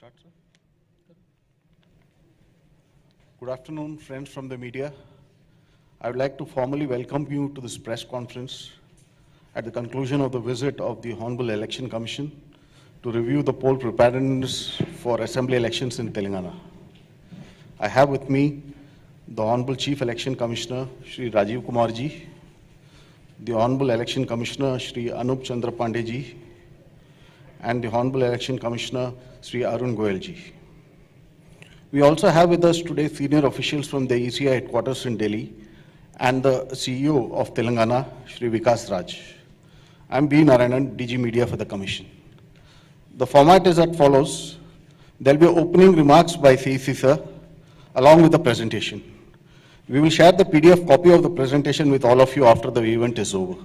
Start, sir. Good afternoon, friends from the media. I would like to formally welcome you to this press conference at the conclusion of the visit of the Honorable Election Commission to review the poll preparedness for assembly elections in Telangana. I have with me the Honorable Chief Election Commissioner, Shri Rajiv Kumar ji, the Honorable Election Commissioner, Shri Anup Chandra Pandey ji, and the Honorable Election Commissioner, Shri Arun Goyal ji. We also have with us today senior officials from the ECI headquarters in Delhi and the CEO of Telangana, Shri Vikas Raj. I am B. Narayanan, DG Media for the Commission. The format is as follows. There will be opening remarks by CEC sir, along with the presentation. We will share the PDF copy of the presentation with all of you after the event is over.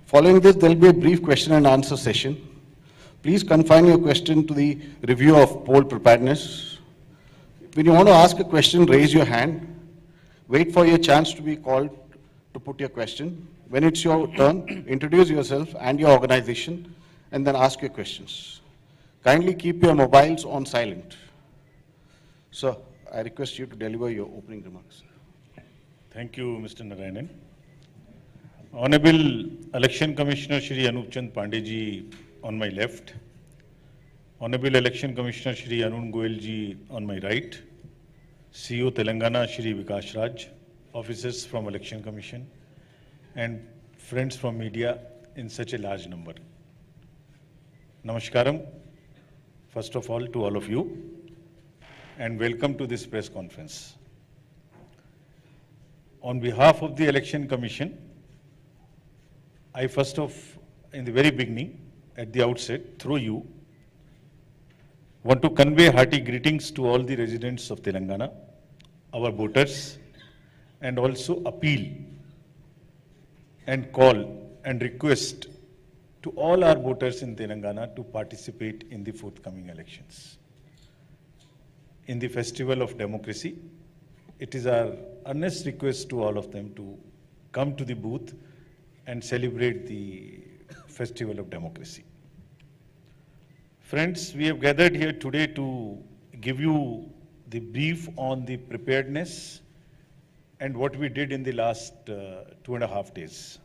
Following this, there will be a brief question and answer session. Please confine your question to the review of poll preparedness. When you want to ask a question, raise your hand. Wait for your chance to be called to put your question. When it's your turn, introduce yourself and your organization, and then ask your questions. Kindly keep your mobiles on silent. Sir, I request you to deliver your opening remarks. Thank you, Mr. Narayanan. Honorable Election Commissioner Shri Anup Chandra Pandey ji on my left, Honorable Election Commissioner Shri Arun Goyal ji on my right, CEO Telangana Shri Vikas Raj, officers from Election Commission, and friends from media in such a large number. Namaskaram, first of all, to all of you, and welcome to this press conference. On behalf of the Election Commission, I first of, in the very beginning, at the outset, through you, want to convey hearty greetings to all the residents of Telangana, our voters, and also appeal and call and request to all our voters in Telangana to participate in the forthcoming elections. In the festival of democracy, it is our earnest request to all of them to come to the booth and celebrate the festival of democracy. Friends, we have gathered here today to give you the brief on the preparedness and what we did in the last 2.5 days.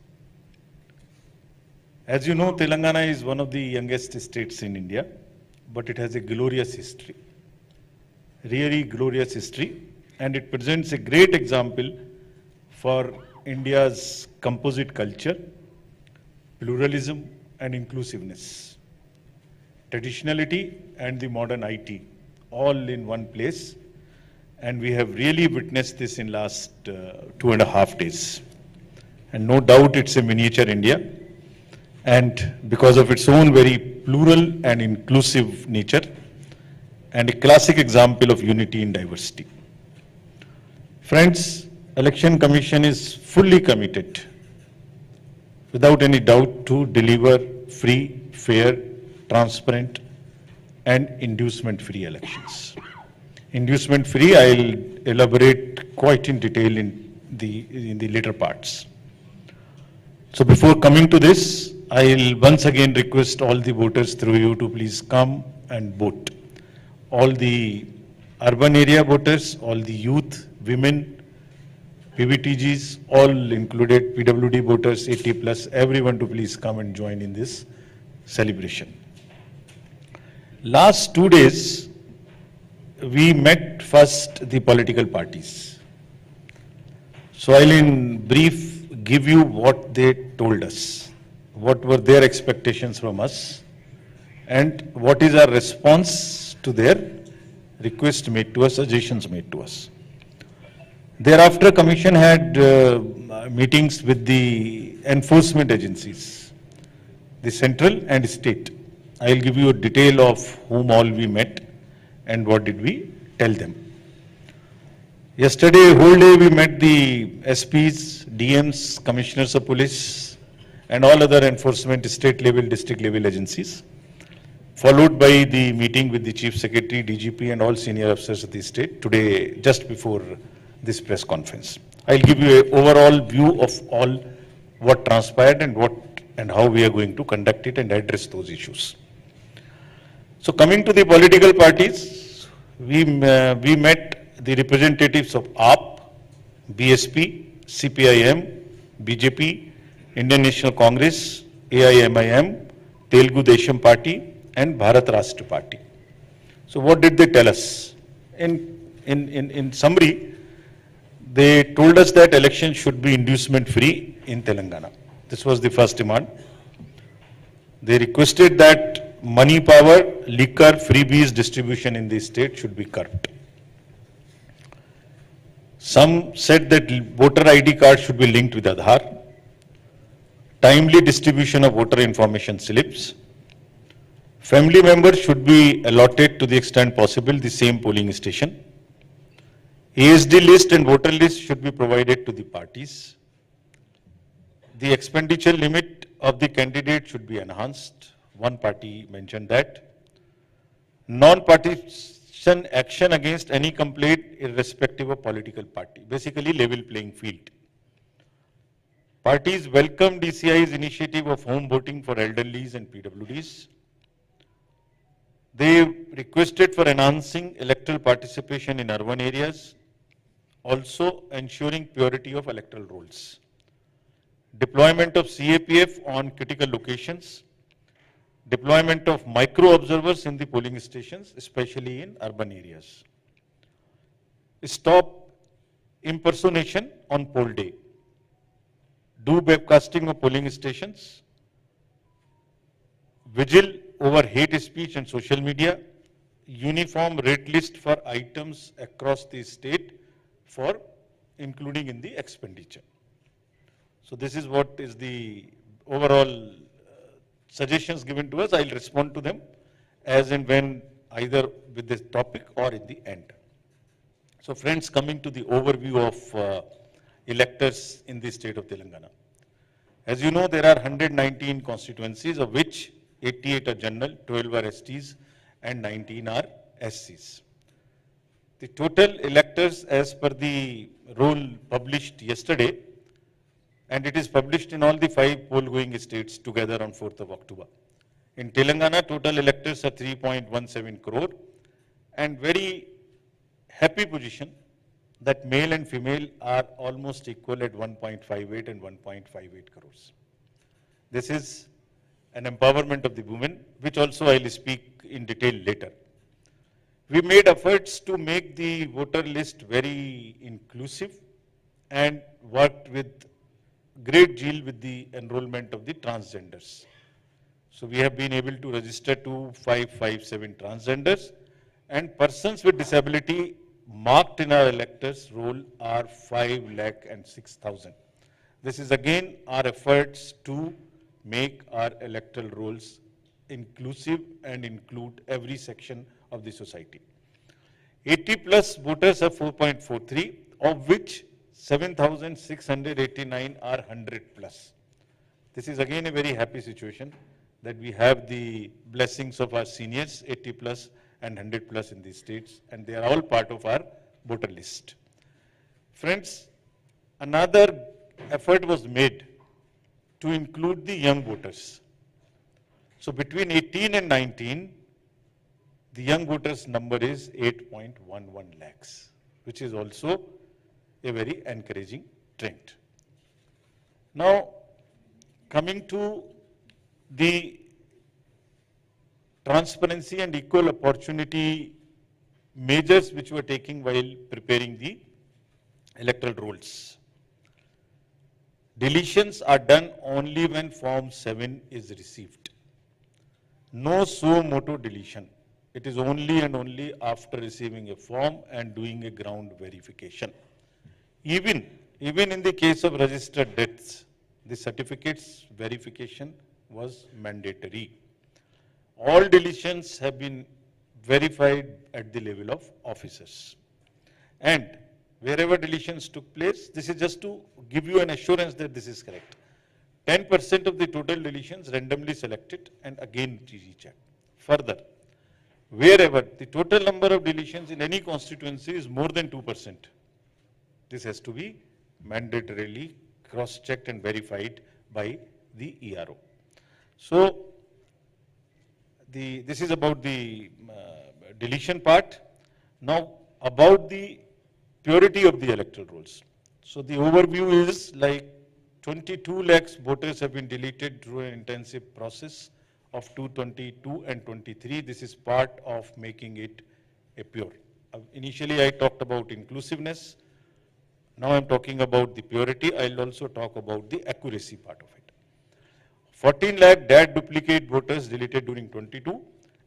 As you know, Telangana is one of the youngest states in India, but it has a glorious history, really glorious history, and it presents a great example for India's composite culture, pluralism, and inclusiveness. Traditionality and the modern IT, all in one place, and we have really witnessed this in last 2.5 days. And no doubt it's a miniature India, and because of its own very plural and inclusive nature, and a classic example of unity in diversity. Friends, Election Commission is fully committed, without any doubt, to deliver free, fair, transparent, and inducement-free elections. Inducement-free, I'll elaborate quite in detail in the later parts. So before coming to this, I'll once again request all the voters through you to please come and vote. All the urban area voters, all the youth, women, PVTGs, all included, PWD voters, 80+, everyone to please come and join in this celebration. Last 2 days, we met first the political parties. So I'll in brief give you what they told us, what were their expectations from us, and what is our response to their request made to us, suggestions made to us. Thereafter, Commission had meetings with the enforcement agencies, the central and state. I'll give you a detail of whom all we met and what did we tell them. Yesterday, whole day we met the SPs, DMs, Commissioners of Police, and all other enforcement state level, district level agencies, followed by the meeting with the Chief Secretary, DGP, and all senior officers of the state today, just before this press conference. I'll give you an overall view of all what transpired and how we are going to conduct it and address those issues. So coming to the political parties, we met the representatives of AAP, BSP, CPIM, BJP, Indian National Congress, AIMIM, Telugu Desam Party, and Bharat Rashtra Party. So what did they tell us? In summary, they told us that elections should be inducement free in Telangana. This was the first demand. They requested that money power, liquor, freebies distribution in the state should be curbed. Some said that voter ID card should be linked with Aadhaar, timely distribution of voter information slips, family members should be allotted to the extent possible the same polling station, ASD list and voter list should be provided to the parties, the expenditure limit of the candidate should be enhanced. One party mentioned that. Non-partisan action against any complaint irrespective of political party. Basically level playing field. Parties welcomed DCI's initiative of home voting for elderlies and PWDs. They requested for enhancing electoral participation in urban areas, also ensuring purity of electoral rolls. Deployment of CAPF on critical locations, deployment of micro-observers in the polling stations, especially in urban areas. Stop impersonation on poll day. Do webcasting of polling stations. Vigil over hate speech and social media. Uniform rate list for items across the state for including in the expenditure. So this is what is the overall suggestions given to us. I'll respond to them as and when, either with this topic or in the end. So friends, coming to the overview of electors in the state of Telangana. As you know, there are 119 constituencies, of which 88 are general, 12 are STs, and 19 are SCs. The total electors as per the roll published yesterday, and it is published in all the 5 poll-going states together on 4th of October. In Telangana, total electors are 3.17 crore, and very happy position that male and female are almost equal at 1.58 and 1.58 crores. This is an empowerment of the women, which also I will speak in detail later. We made efforts to make the voter list very inclusive and worked with great zeal with the enrollment of the transgenders. So we have been able to register 2557 transgenders, and persons with disability marked in our electors roll are 5,06,000. This is again our efforts to make our electoral rolls inclusive and include every section of the society. 80 plus voters are 4.43, of which 7,689 are 100 plus. This is again a very happy situation that we have the blessings of our seniors, 80 plus and 100 plus in these states, and they are all part of our voter list. Friends, another effort was made to include the young voters. So between 18 and 19, the young voters number is 8.11 lakhs, which is also a very encouraging trend. Now, coming to the transparency and equal opportunity measures which were taken while preparing the electoral rolls. Deletions are done only when Form 7 is received. No suo motu deletion. It is only and only after receiving a form and doing a ground verification. Even in the case of registered deaths, the certificates verification was mandatory. All deletions have been verified at the level of officers. And wherever deletions took place, this is just to give you an assurance that this is correct. 10% of the total deletions randomly selected and again rechecked. Further, wherever the total number of deletions in any constituency is more than 2%, this has to be mandatorily cross-checked and verified by the ERO. So, this is about the deletion part. Now, about the purity of the electoral rolls. So the overview is like 22 lakhs voters have been deleted through an intensive process of 222 and 23. This is part of making it a pure. Initially, I talked about inclusiveness. Now I'm talking about the purity. I'll also talk about the accuracy part of it. 14 lakh DAT duplicate voters deleted during 22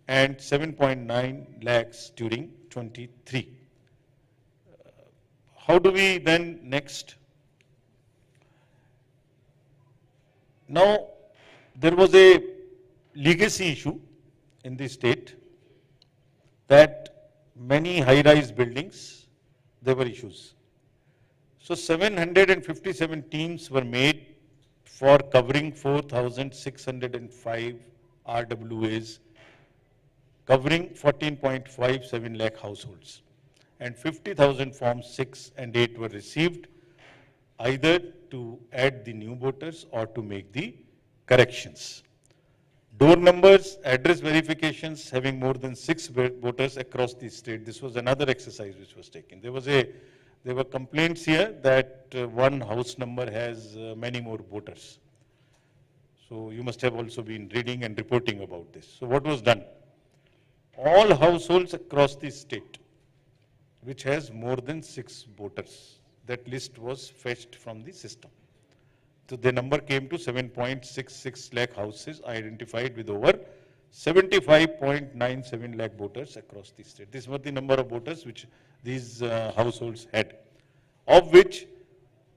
and 7.9 lakhs during 23. How do we then next? Now, there was a legacy issue in the state that many high-rise buildings, there were issues. So 757 teams were made for covering 4,605 RWAs, covering 14.57 lakh households. And 50,000 forms 6 and 8 were received, either to add the new voters or to make the corrections. Door numbers, address verifications having more than 6 voters across the state. This was another exercise which was taken. There were complaints here that one house number has many more voters. So you must have also been reading and reporting about this. So what was done? All households across the state which has more than 6 voters, that list was fetched from the system. So the number came to 7.66 lakh houses identified with over 75.97 lakh voters across the state. These were the number of voters which these households had, of which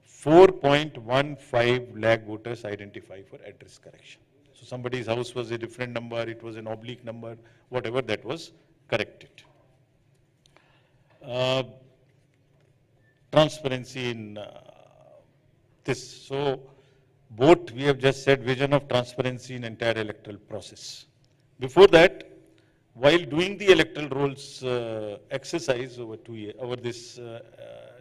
4.15 lakh voters identified for address correction. So somebody's house was a different number, it was an oblique number, whatever, that was corrected. Transparency in this. So both, we have just said, vision of transparency in entire electoral process. Before that, while doing the electoral rolls exercise over 2 years, over this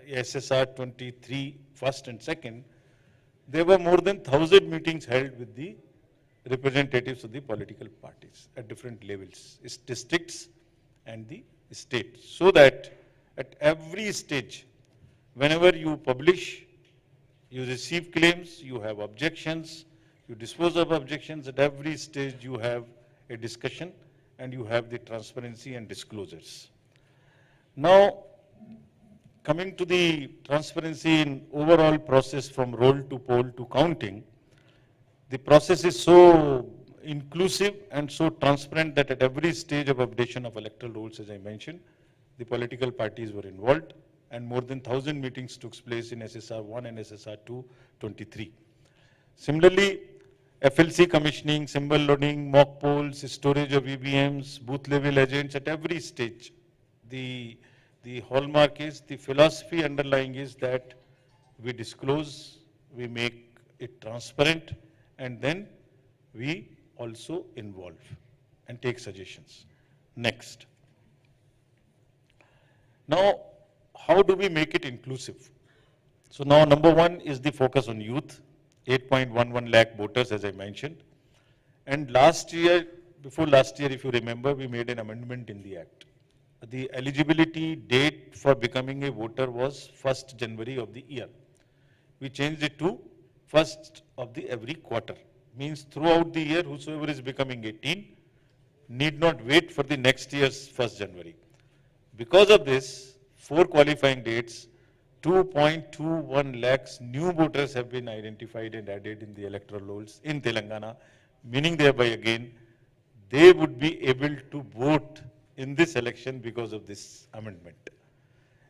SSR 23 first and second, there were more than 1,000 meetings held with the representatives of the political parties at different levels, districts and the state, so that at every stage, whenever you publish, you receive claims, you have objections, you dispose of objections, at every stage you have a discussion and you have the transparency and disclosures. Now, coming to the transparency in overall process from roll to poll to counting, the process is so inclusive and so transparent that at every stage of updation of electoral rolls, as I mentioned, the political parties were involved, and more than 1,000 meetings took place in SSR 1 and SSR 2, 23. Similarly, FLC commissioning, symbol loading, mock polls, storage of EVMs, booth level agents at every stage. The hallmark is, the philosophy underlying is that we disclose, we make it transparent, and then we also involve and take suggestions. Next. Now, how do we make it inclusive? So now number one is the focus on youth, 8.11 lakh voters, as I mentioned. And last year, before last year, if you remember, we made an amendment in the Act. The eligibility date for becoming a voter was 1st January of the year. We changed it to 1st of the every quarter. Means throughout the year, whosoever is becoming 18 need not wait for the next year's 1st January. Because of this, 4 qualifying dates, 2.21 lakhs new voters have been identified and added in the electoral rolls in Telangana, meaning thereby again, they would be able to vote in this election because of this amendment.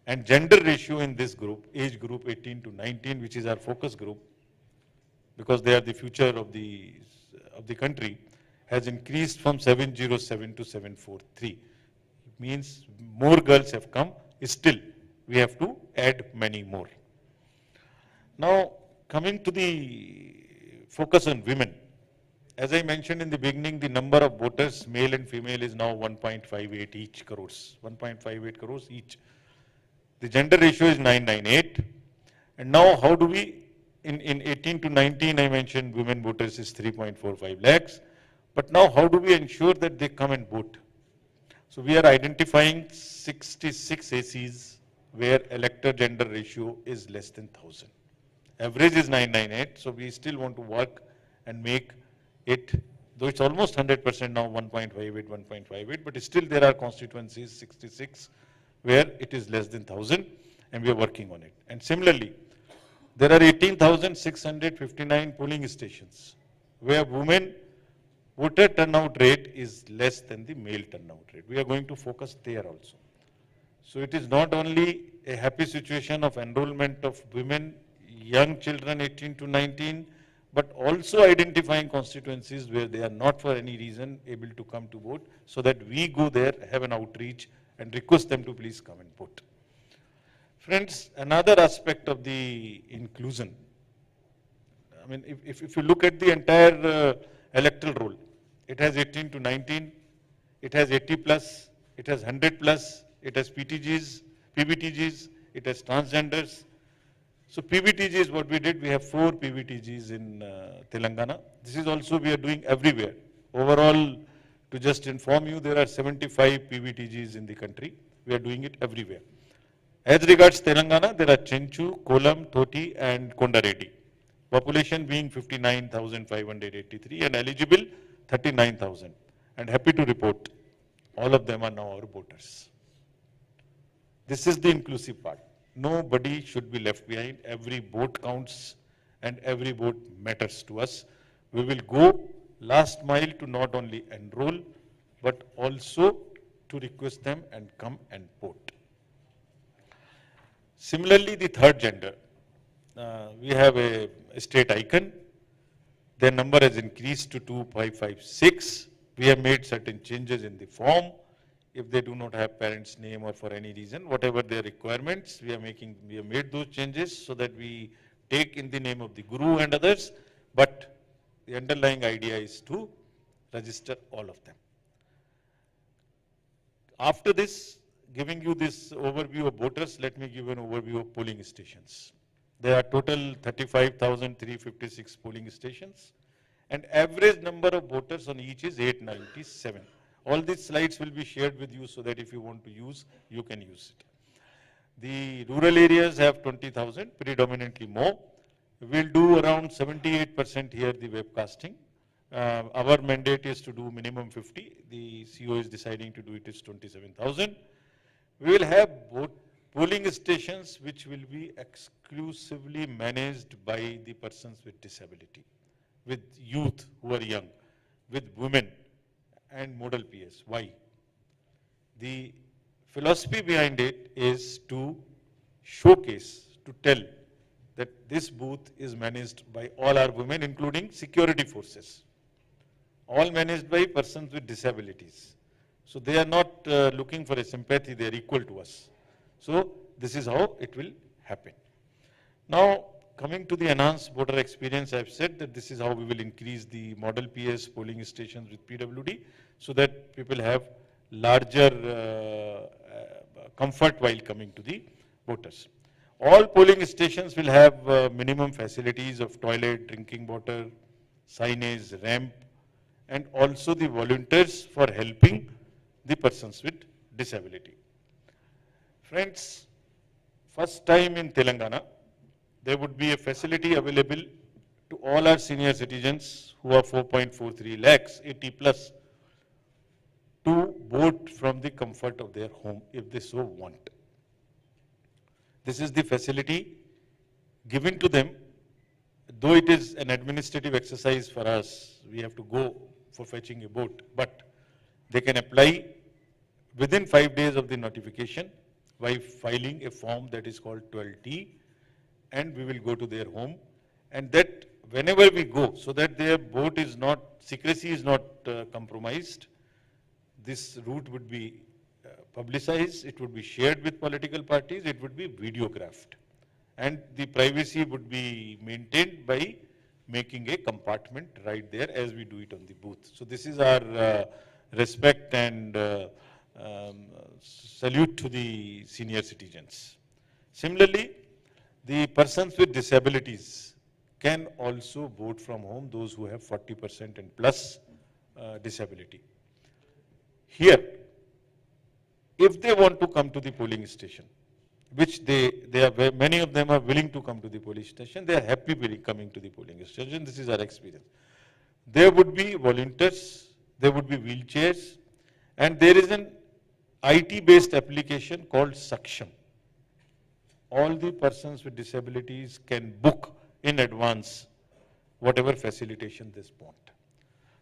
And gender ratio in this group, age group 18 to 19, which is our focus group, because they are the future of the country, has increased from 707 to 743. It means more girls have come. Still, we have to add many more. Now, coming to the focus on women. As I mentioned in the beginning, the number of voters, male and female, is now 1.58 each crores, 1.58 crores each. The gender ratio is 998. And now how do we, in 18 to 19, I mentioned women voters is 3.45 lakhs. But now how do we ensure that they come and vote? So we are identifying 66 ACs where elector gender ratio is less than 1,000. Average is 998, so we still want to work and make it, though it's almost 100% now, 1.58, 1.58, but still there are constituencies, 66, where it is less than 1,000, and we are working on it. And similarly, there are 18,659 polling stations where women voter turnout rate is less than the male turnout rate. We are going to focus there also. So it is not only a happy situation of enrollment of women, young children 18 to 19, but also identifying constituencies where they are not for any reason able to come to vote, so that we go there, have an outreach and request them to please come and vote. Friends, another aspect of the inclusion, I mean, if you look at the entire electoral roll, it has 18 to 19, it has 80 plus, it has 100 plus, it has PTGs, PBTGs, it has transgenders. So PBTG is what we did. We have 4 PBTGs in Telangana. This is also we are doing everywhere. Overall, to just inform you, there are 75 PBTGs in the country. We are doing it everywhere. As regards Telangana, there are Chenchu, Kolam, Thoti and Kondareddy. Population being 59,583 and eligible 39,000. And happy to report, all of them are now our voters. This is the inclusive part. Nobody should be left behind. Every vote counts and every vote matters to us. We will go last mile to not only enroll, but also to request them and come and vote. Similarly, the third gender, we have a state icon. Their number has increased to 2556. We have made certain changes in the form. If they do not have parents' name or for any reason, whatever their requirements, we have made those changes so that we take in the name of the Guru and others, but the underlying idea is to register all of them. After this, giving you this overview of voters, let me give an overview of polling stations. There are total 35,356 polling stations, and average number of voters on each is 897. All these slides will be shared with you so that if you want to use, you can use it. The rural areas have 20,000, predominantly more. We'll do around 78% here, the webcasting. Our mandate is to do minimum 50. The CO is deciding to do it is 27,000. We will have polling stations which will be exclusively managed by the persons with disability, with youth who are young, with women, and model PS. Why? The philosophy behind it is to showcase, to tell that this booth is managed by all our women, including security forces, all managed by persons with disabilities. So they are not looking for a sympathy, they are equal to us. So this is how it will happen. Now, coming to the enhanced voter experience, I have said that this is how we will increase the model PS polling stations with PWD so that people have larger comfort while coming to the voters. All polling stations will have minimum facilities of toilet, drinking water, signage, ramp, and also the volunteers for helping the persons with disability. Friends, first time in Telangana, there would be a facility available to all our senior citizens who are 4.43 lakhs, 80 plus, to vote from the comfort of their home if they so want. This is the facility given to them. Though it is an administrative exercise for us, we have to go for fetching a vote, but they can apply within 5 days of the notification by filing a form that is called 12T, and we will go to their home, and that whenever we go, so that their vote is not, secrecy is not compromised, this route would be publicized, it would be shared with political parties, it would be videographed. And the privacy would be maintained by making a compartment right there as we do it on the booth. So this is our respect and salute to the senior citizens. Similarly, the persons with disabilities can also vote from home, those who have 40% and plus disability. Here, if they want to come to the polling station, which many of them are willing to come to the polling station, they are happy coming to the polling station. This is our experience. There would be volunteers, there would be wheelchairs, and there is an IT-based application called Saksham. All the persons with disabilities can book in advance whatever facilitation they want.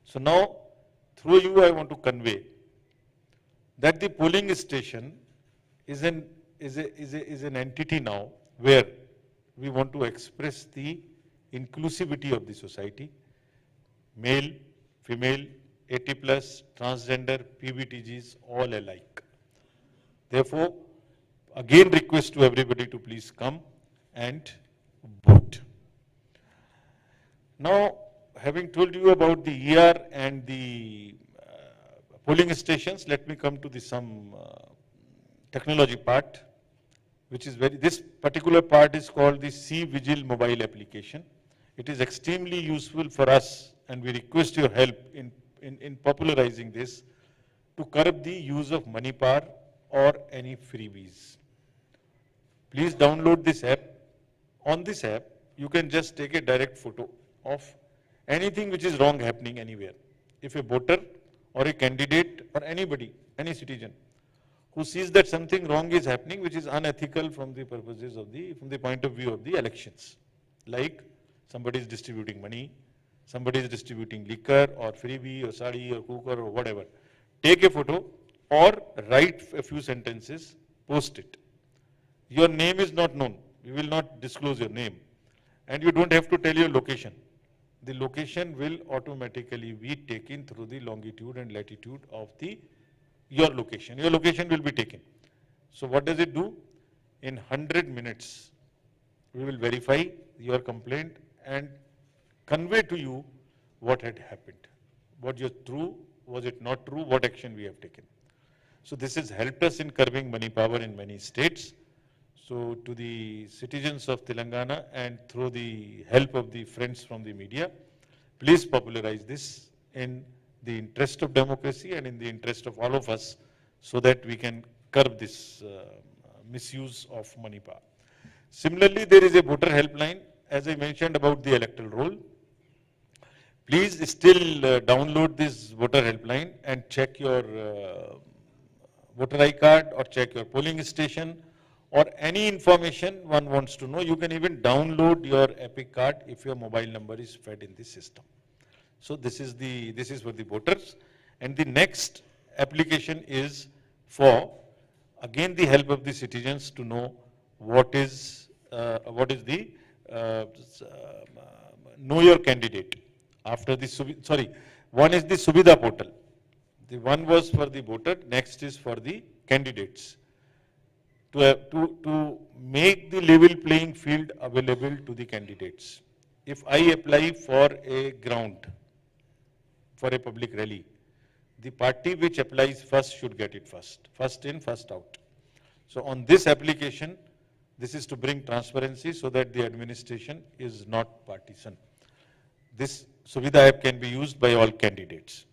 So now, through you, I want to convey that the polling station is an entity now where we want to express the inclusivity of the society, male, female, 80 plus, transgender, PBTGs, all alike. Therefore, again request to everybody to please come and vote. Now, having told you about the ER and the polling stations, let me come to some technology part, which is this particular part is called the C-Vigil mobile application. It is extremely useful for us, and we request your help in popularizing this to curb the use of money power or any freebies. Please download this app. On this app, you can just take a direct photo of anything which is wrong happening anywhere. If a voter or a candidate or anybody, any citizen, who sees that something wrong is happening which is unethical from the purposes of from the point of view of the elections, like somebody is distributing money, somebody is distributing liquor or freebie or sari or cooker or whatever, take a photo or write a few sentences, post it. Your name is not known. We will not disclose your name. And you don't have to tell your location. The location will automatically be taken through the longitude and latitude of your location. Your location will be taken. So what does it do? In 100 minutes, we will verify your complaint and convey to you what had happened. What is true, was it not true, what action we have taken. So this has helped us in curbing money power in many states. So to the citizens of Telangana and through the help of the friends from the media, please popularize this in the interest of democracy and in the interest of all of us so that we can curb this misuse of money power. Similarly, there is a voter helpline, as I mentioned about the electoral roll. Please still download this voter helpline and check your voter ID card or check your polling station or any information one wants to know. You can even download your EPIC card if your mobile number is fed in the system. So this is for the voters. And the next application is for, again, the help of the citizens to know what is the know your candidate. After the, one is the Subhida portal. The one was for the voter, next is for the candidates. To make the level playing field available to the candidates. If I apply for a ground, for a public rally, the party which applies first should get it first. First in, first out. So on this application, this is to bring transparency so that the administration is not partisan. This Suvidha app can be used by all candidates.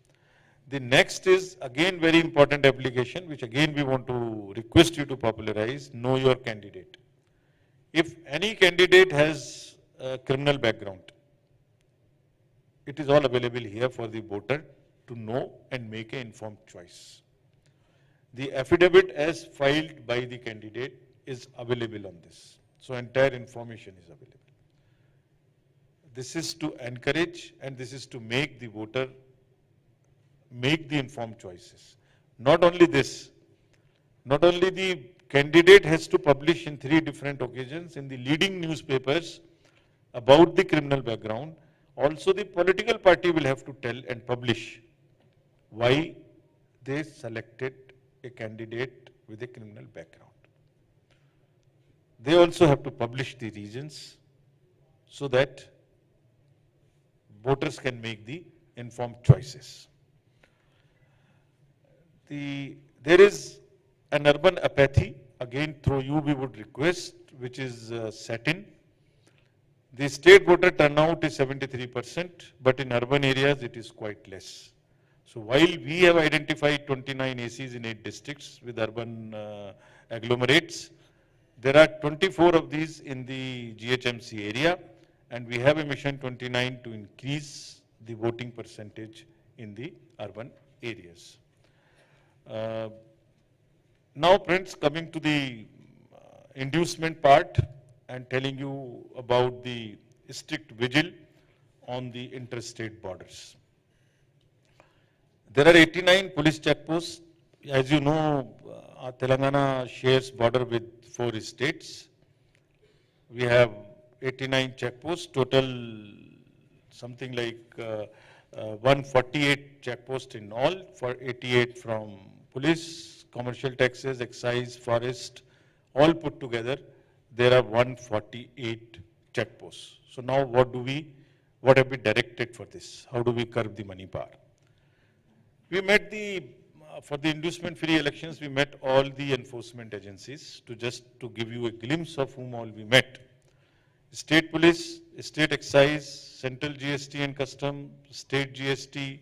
The next is again very important application, which again we want to request you to popularize, know your candidate. If any candidate has a criminal background, it is all available here for the voter to know and make an informed choice. The affidavit as filed by the candidate is available on this. So entire information is available. This is to encourage and this is to make the voter make the informed choices. Not only this, not only the candidate has to publish in 3 different occasions in the leading newspapers about the criminal background, also the political party will have to tell and publish why they selected a candidate with a criminal background. They also have to publish the reasons so that voters can make the informed choices. There is an urban apathy, again through you we would request, which is set in. The state voter turnout is 73%, but in urban areas it is quite less. So while we have identified 29 ACs in 8 districts with urban agglomerates, there are 24 of these in the GHMC area, and we have a mission 29 to increase the voting percentage in the urban areas. Now, friends, coming to the inducement part and telling you about the strict vigil on the interstate borders. There are 89 police checkposts. As you know, Telangana shares border with 4 states. We have 89 checkposts, total something like 148 checkposts in all, for 88 from police, commercial taxes, excise, forest, all put together, there are 148 checkposts. So now what have we directed for this? How do we curb the money power? We met for the inducement-free elections, we met all the enforcement agencies to give you a glimpse of whom all we met. State Police, State Excise, Central GST and Custom, State GST,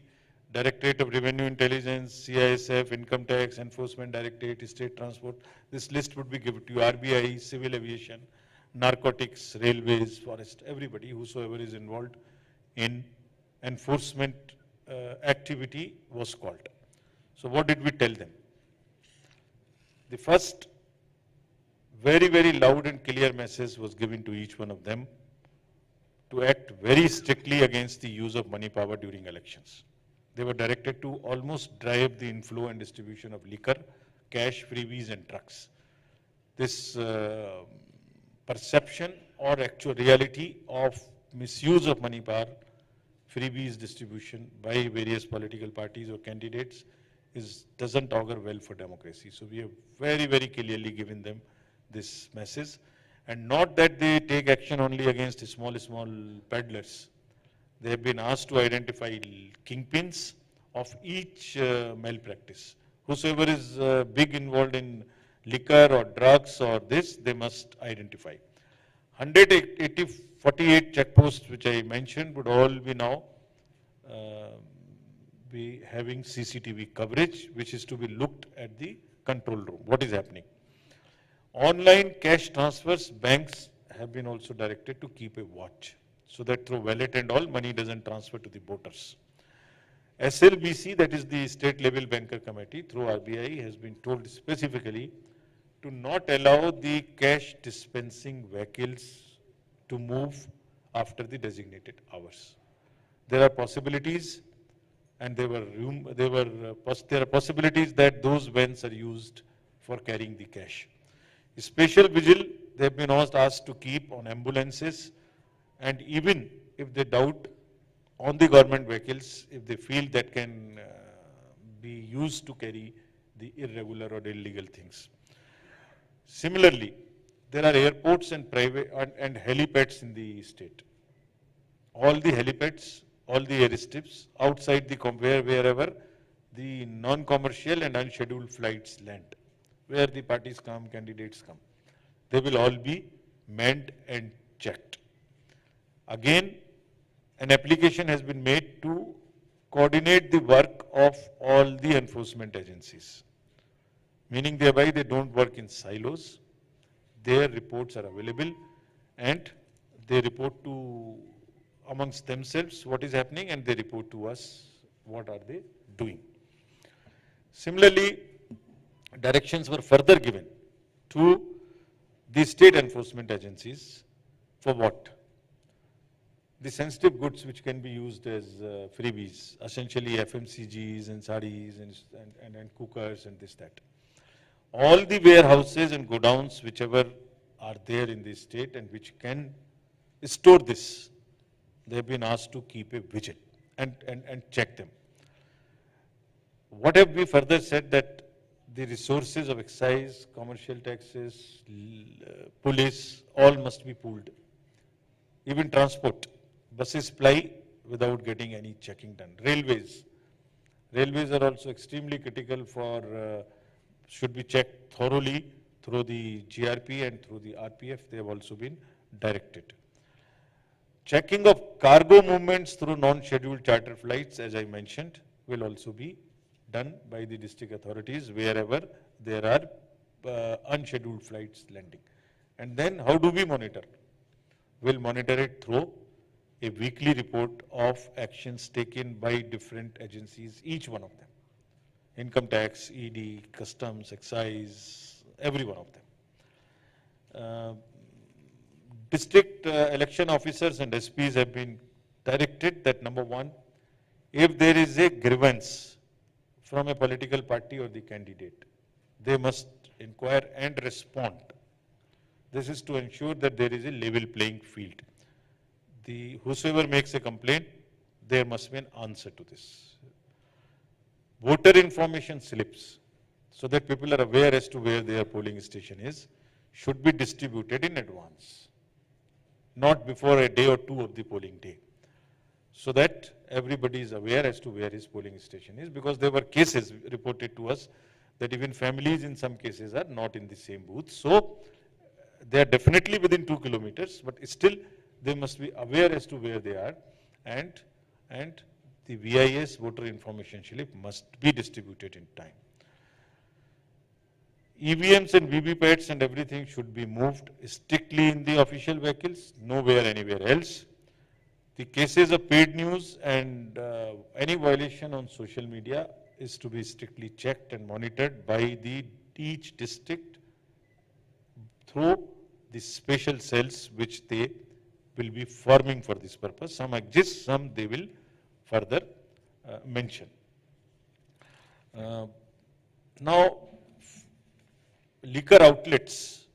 Directorate of Revenue Intelligence, CISF, Income Tax, Enforcement Directorate, State Transport. This list would be given to you, RBI, Civil Aviation, Narcotics, Railways, Forest, everybody, whosoever is involved in enforcement activity was called. So what did we tell them? The first very, very loud and clear message was given to each one of them to act very strictly against the use of money power during elections. They were directed to almost drive the inflow and distribution of liquor, cash, freebies and drugs. This perception or actual reality of misuse of money power, freebies distribution by various political parties or candidates doesn't augur well for democracy. So we have very, very clearly given them this message, and not that they take action only against small peddlers. They have been asked to identify kingpins of each malpractice. Whosoever is big involved in liquor or drugs or this, they must identify. 48 checkposts which I mentioned would all be now be having CCTV coverage, which is to be looked at the control room. What is happening? Online cash transfers, banks have been also directed to keep a watch, so that through wallet and all, money doesn't transfer to the voters. SLBC, that is the State Level Banker Committee, through RBI, has been told specifically to not allow the cash dispensing vehicles to move after the designated hours. There are possibilities, and there are possibilities that those vans are used for carrying the cash. Special vigil, they have been asked to keep on ambulances, and even if they doubt on the government vehicles, if they feel that can be used to carry the irregular or illegal things. Similarly, there are airports and private and helipads in the state. All the helipads, all the airstrips outside the wherever the non-commercial and unscheduled flights land, where the parties come, candidates come, they will all be manned and checked. Again, an application has been made to coordinate the work of all the enforcement agencies, meaning thereby they don't work in silos. Their reports are available and they report to amongst themselves what is happening, and they report to us what are they doing. Similarly, directions were further given to the state enforcement agencies for what? The sensitive goods which can be used as freebies, essentially FMCGs and sarees and cookers and this, that. All the warehouses and godowns whichever are there in the state and which can store this, they have been asked to keep a vigil and check them. What have we further said? That the resources of excise, commercial taxes, police, all must be pooled. Even transport, buses ply without getting any checking done. Railways are also extremely critical for, should be checked thoroughly through the GRP and through the RPF. They have also been directed. Checking of cargo movements through non-scheduled charter flights, as I mentioned, will also be done by the district authorities wherever there are unscheduled flights landing. And then how do we monitor? We'll monitor it through a weekly report of actions taken by different agencies, each one of them. Income tax, ED, customs, excise, every one of them. District election officers and SPs have been directed that number one, if there is a grievance from a political party or the candidate, they must inquire and respond. This is to ensure that there is a level playing field. Whosoever makes a complaint, there must be an answer to this. Voter information slips, so that people are aware as to where their polling station is, should be distributed in advance, not before a day or two of the polling day, so that everybody is aware as to where his polling station is, because there were cases reported to us that even families in some cases are not in the same booth. So they are definitely within 2 kilometers, but still they must be aware as to where they are, and the VIS, voter information slip, must be distributed in time. EVMs and VVPATs and everything should be moved strictly in the official vehicles, nowhere anywhere else. The cases of paid news and any violation on social media is to be strictly checked and monitored by each district through the special cells which they will be forming for this purpose. Some exist, some they will further mention. Now, liquor outlets,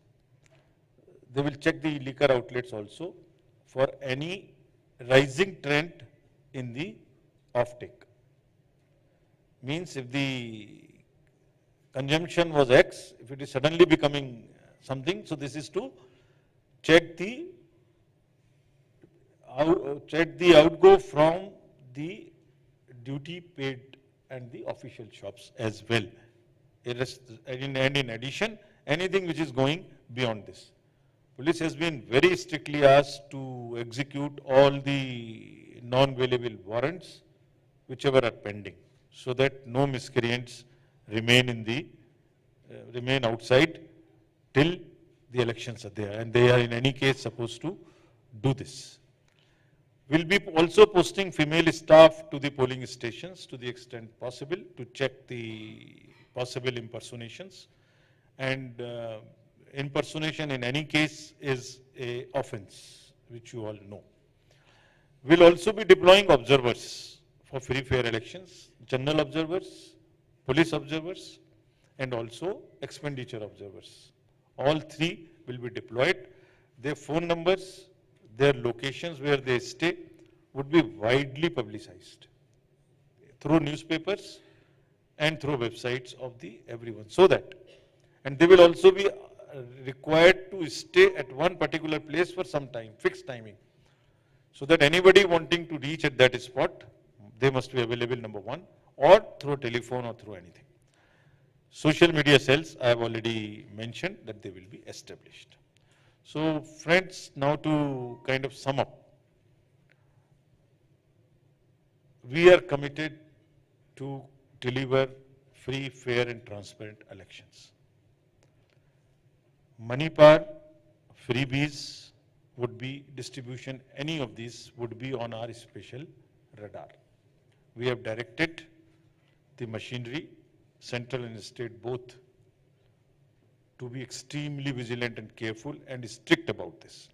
they will check the liquor outlets also for any rising trend in the offtake. Means if the consumption was X, if it is suddenly becoming something, so this is to check the outgo from the duty paid and the official shops as well. And in addition, anything which is going beyond this. Police has been very strictly asked to execute all the non-available warrants whichever are pending, so that no miscreants remain outside till the elections are there, and they are in any case supposed to do this. We'll be also posting female staff to the polling stations to the extent possible to check the possible impersonations, and impersonation in any case is an offense, which you all know. We'll also be deploying observers for free fair elections, general observers, police observers, and also expenditure observers. All three will be deployed. Their phone numbers, their locations where they stay would be widely publicized through newspapers and through websites of everyone, so that, and they will also be required to stay at one particular place for some time, fixed timing, so that anybody wanting to reach at that spot, they must be available, number one, or through telephone or through anything. Social media cells, I have already mentioned that they will be established. So friends, now to kind of sum up, we are committed to deliver free, fair and transparent elections. Money power, freebies would be distribution, any of these would be on our special radar. We have directed the machinery, central and state both, to be extremely vigilant and careful and strict about this.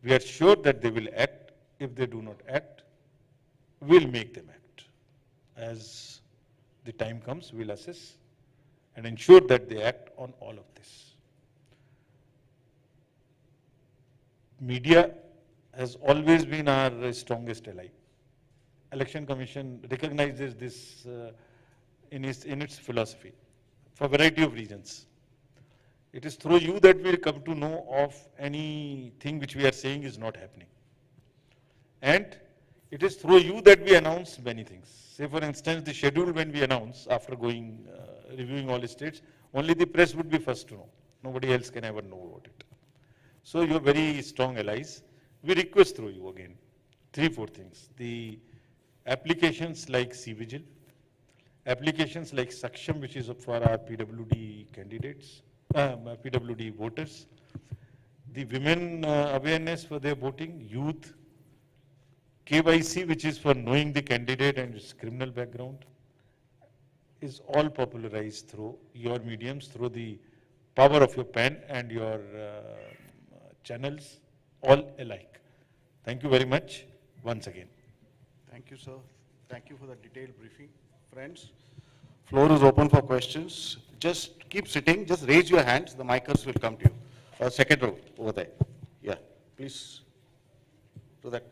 We are sure that they will act. If they do not act, we'll make them act. As the time comes, we'll assess and ensure that they act on all of this. Media has always been our strongest ally. Election Commission recognizes this in its philosophy for a variety of reasons. It is through you that we come to know of anything which we are saying is not happening. And it is through you that we announce many things. Say for instance, the schedule when we announce after reviewing all states, only the press would be first to know. Nobody else can ever know about it. So you are very strong allies. We request through you again, 3-4 things. The applications like C-Vigil, applications like Saksham, which is for our PWD candidates, PWD voters, the women awareness for their voting, youth, KYC, which is for knowing the candidate and its criminal background, is all popularized through your mediums, through the power of your pen and your channels, all alike. Thank you very much once again. Thank you, sir. Thank you for the detailed briefing. Friends, floor is open for questions. Just keep sitting, just raise your hands, the micers will come to you. Second row, over there. Yeah, please. So that